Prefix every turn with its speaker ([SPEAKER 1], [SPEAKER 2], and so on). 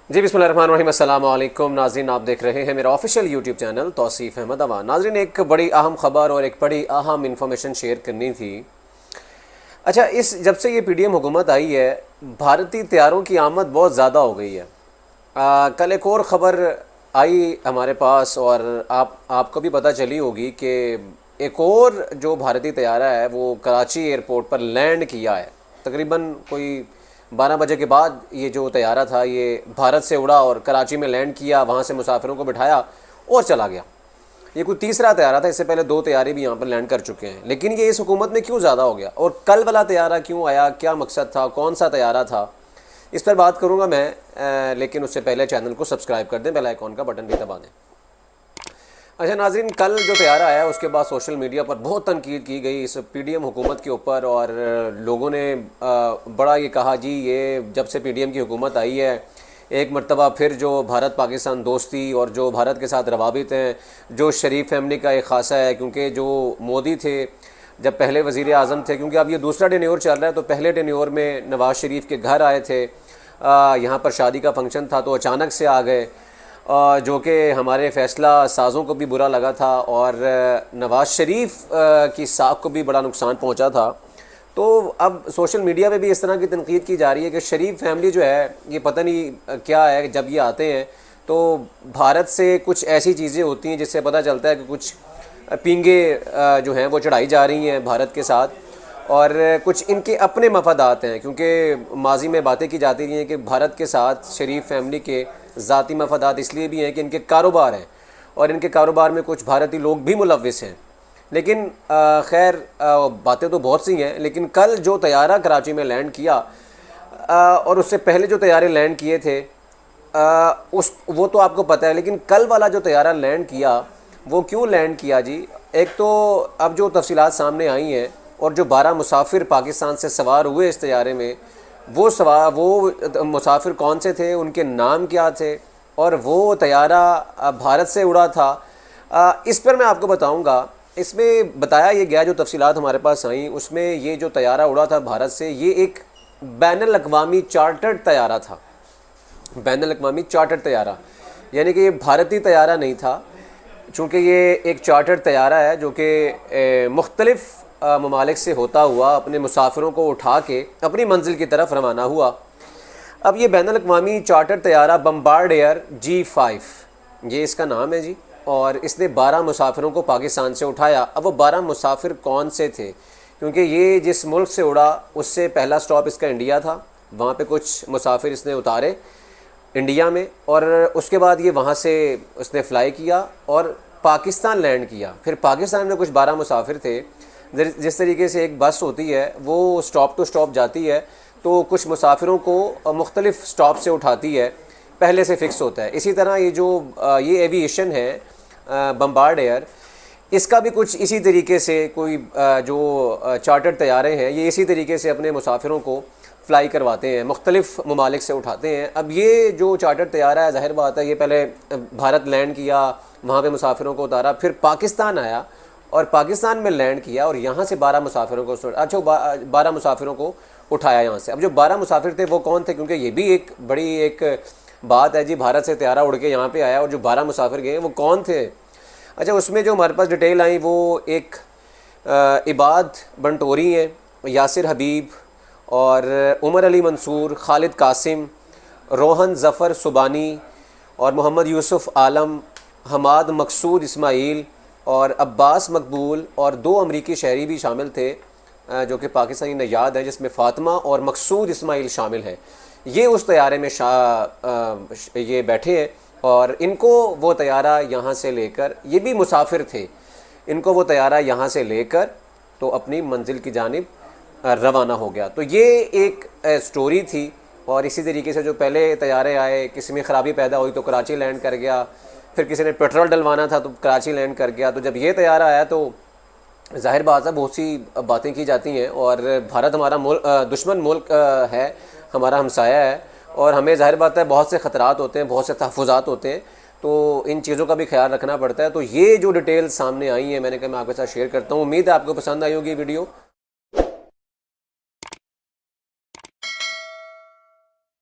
[SPEAKER 1] जी बिस्मिल्लाहिर्रहमानिर्रहीम, अस्सलाम वालेकुम नाज़रीन, आप देख रहे हैं मेरा official YouTube channel Tauseef Ahmad Awan. नाज़रीन, एक बड़ी अहम ख़बर और एक बड़ी अहम इंफॉर्मेशन शेयर करनी थी। अच्छा, इस जब से ये पीडीएम हुकूमत आई है, भारतीय तैयारों की आमद बहुत ज़्यादा हो गई है। कल एक और ख़बर आई हमारे पास और आपको भी पता चली होगी कि एक और जो भारतीय तैयारा है वो कराची एयरपोर्ट पर लैंड किया है। तकरीबन कोई 12 बजे के बाद ये जो तैयारा था ये भारत से उड़ा और कराची में लैंड किया, वहाँ से मुसाफिरों को बिठाया और चला गया। ये कोई तीसरा तैयारा था, इससे पहले 2 तैयारे भी यहाँ पर लैंड कर चुके हैं। लेकिन ये इस हुकूमत में क्यों ज़्यादा हो गया और कल वाला तैयारा क्यों आया, क्या मकसद था, कौन सा तैयारा था, इस पर बात करूँगा मैं। लेकिन उससे पहले चैनल को सब्सक्राइब कर दें, बेल आइकॉन का बटन भी दबा दें। अच्छा नाज़रीन, कल जो तैयारा आया उसके बाद सोशल मीडिया पर बहुत तनकीद की गई इस पीडीएम हुकूमत के ऊपर और लोगों ने बड़ा ये कहा, जी ये जब से पीडीएम की हुकूमत आई है एक मरतबा फिर जो भारत पाकिस्तान दोस्ती और जो भारत के साथ रवाबित हैं, जो शरीफ फैमिली का एक ख़ासा है। क्योंकि जो मोदी थे जब पहले वज़ीर आज़म थे, क्योंकि अब ये दूसरा टेन्योर चल रहा है, तो पहले टेन्योर में नवाज़ शरीफ के घर आए थे, यहाँ पर शादी का फंक्शन था तो अचानक से आ गए, जो कि हमारे फ़ैसला साज़ों को भी बुरा लगा था और नवाज़ शरीफ की साख को भी बड़ा नुकसान पहुंचा था। तो अब सोशल मीडिया पे भी इस तरह की तनकीद की जा रही है कि शरीफ फैमिली जो है ये पता नहीं क्या है, जब ये आते हैं तो भारत से कुछ ऐसी चीज़ें होती हैं जिससे पता चलता है कि कुछ पींगे जो हैं वो चढ़ाई जा रही हैं भारत के साथ, और कुछ इनके अपने मफादात हैं। क्योंकि माजी में बातें की जाती रही हैं कि भारत के साथ शरीफ फैमिली के ज़ाती मफादात इसलिए भी हैं कि इनके कारोबार हैं और इनके कारोबार में कुछ भारतीय लोग भी मुलव्विस हैं। लेकिन खैर बातें तो बहुत सी हैं, लेकिन कल जो तैयारा कराची में लैंड किया और उससे पहले जो तैयारे लैंड किए थे वो तो आपको पता है। लेकिन कल वाला जो तैयारा लैंड किया वो क्यों लैंड किया जी? एक तो अब जो तफसीलात सामने आई हैं और जो 12 मुसाफिर पाकिस्तान से सवार हुए इस तैयारे में, वो मुसाफिर कौन से थे, उनके नाम क्या थे और वो तैयारा भारत से उड़ा था, इस पर मैं आपको बताऊंगा। इसमें बताया ये गया, जो तफसीलात हमारे पास आई उसमें ये जो तैयारा उड़ा था भारत से, ये एक बैनुल अक़वामी चार्टर्ड तैयारा था। बैनुल अक़वामी चार्टर्ड तैयारा यानी कि ये भारतीय तैयारा नहीं था, चूँकि ये एक चार्टर्ड तैयारा है जो कि मुख्तलिफ़ ममालिक से होता हुआ अपने मुसाफिरों को उठा के अपनी मंजिल की तरफ रवाना हुआ। अब ये बैनुल अक़वामी चार्टर्ड तैयारा बम्बार्डियर G5 ये इसका नाम है जी, और इसने 12 मुसाफिरों को पाकिस्तान से उठाया। अब वो 12 मुसाफिर कौन से थे? क्योंकि ये जिस मुल्क से उड़ा उससे पहला स्टॉप इसका इंडिया था, वहाँ पे कुछ मुसाफिर इसने उतारे इंडिया में और उसके बाद ये वहाँ से उसने फ़्लाई किया और पाकिस्तान लैंड किया। फिर पाकिस्तान में कुछ 12 मुसाफिर थे। जिस तरीके से एक बस होती है वो स्टॉप टू स्टॉप जाती है, तो कुछ मुसाफिरों को मुख्तलिफ़ स्टॉप से उठाती है, पहले से फ़िक्स होता है। इसी तरह ये जो ये एविएशन है बम्बार्डियर, इसका भी कुछ इसी तरीके से कोई जो चार्टर्ड तैयारे हैं ये इसी तरीके से अपने मुसाफिरों को फ़्लाई करवाते हैं, मुख्तलिफ़ ममालिक से उठाते हैं। अब ये जो चार्टर्ड तैयारा है, ज़ाहिर बात है ये पहले भारत लैंड किया, वहाँ पे मुसाफिरों को उतारा, फिर पाकिस्तान आया और पाकिस्तान में लैंड किया और यहाँ से 12 मुसाफिरों को 12 मुसाफिरों को उठाया यहाँ से। अब जो 12 मुसाफिर थे वो कौन थे? क्योंकि ये भी एक बड़ी एक बात है जी, भारत से तैयारा उड़ के यहाँ पे आया और जो 12 मुसाफिर गए वो कौन थे? अच्छा, उसमें जो हमारे पास डिटेल आई वो एक इबाद बंटोरी हैं, यासिर हबीब और उमर अली मंसूर, खालिद कासिम, रोहन ज़फ़र सुबानी और मोहम्मद यूसुफ़ आलम, हमाद मकसूद इस्माइल और अब्बास मकबूल और 2 अमरीकी शहरी भी शामिल थे जो कि पाकिस्तानी नयाद हैं, जिसमें फ़ातिमा और मकसूद इस्माइल शामिल हैं। ये उस तैयारे में ये बैठे हैं और इनको वो तैयारा यहाँ से लेकर, ये भी मुसाफिर थे, इनको वो तैयारा यहाँ से लेकर तो अपनी मंजिल की जानिब रवाना हो गया। तो ये एक स्टोरी थी। और इसी तरीके से जो पहले तैयारे आए, किसी में ख़राबी पैदा हुई तो कराची लैंड कर गया, फिर किसी ने पेट्रोल डलवाना था तो कराची लैंड कर गया। तो जब ये तैयारा आया तो ज़ाहिर बात है बहुत सी बातें की जाती हैं और भारत हमारा दुश्मन मुल्क है, हमारा हमसाया है और हमें ज़ाहिर बात है बहुत से ख़तरात होते हैं, बहुत से तहफ़्फ़ुज़ात होते हैं, तो इन चीज़ों का भी ख्याल रखना पड़ता है। तो ये जो डिटेल सामने आई है मैंने कहा मैं आपके साथ शेयर करता हूँ। उम्मीद है आपको पसंद आई होगी वीडियो।